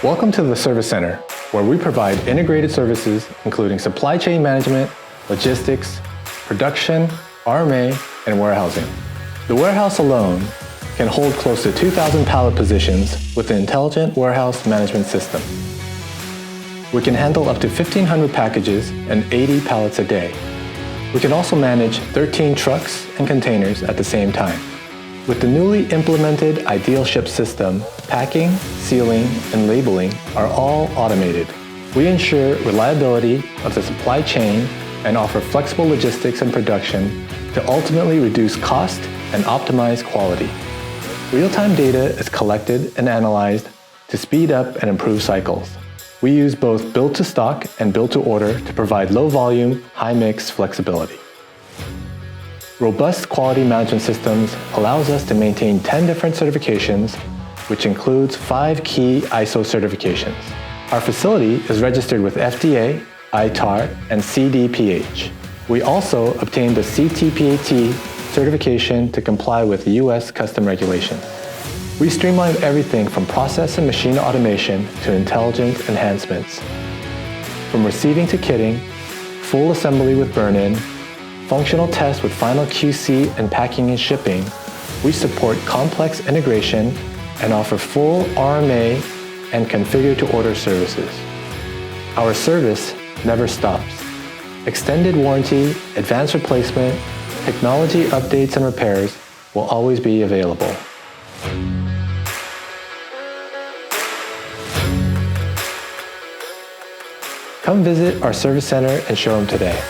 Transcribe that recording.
Welcome to the Service Center, where we provide integrated services including supply chain management, logistics, production, RMA, and warehousing. The warehouse alone can hold close to 2,000 pallet positions with the Intelligent Warehouse Management System. We can handle up to 1,500 packages and 80 pallets a day. We can also manage 13 trucks and containers at the same time. With the newly implemented Ideal Ship system, packing, sealing, and labeling are all automated. We ensure reliability of the supply chain and offer flexible logistics and production to ultimately reduce cost and optimize quality. Real-time data is collected and analyzed to speed up and improve cycles. We use both build-to-stock and build-to-order to provide low-volume, high-mix flexibility. Robust quality management systems allows us to maintain 10 different certifications, which includes 5 key ISO certifications. Our facility is registered with FDA, ITAR, and CDPH. We also obtained the CTPAT certification to comply with US custom regulations. We streamline everything from process and machine automation to intelligent enhancements. From receiving to kitting, full assembly with burn-in, functional tests with final QC and packing and shipping, we support complex integration and offer full RMA and configure-to-order services. Our service never stops. Extended warranty, advanced replacement, technology updates and repairs will always be available. Come visit our service center and showroom today.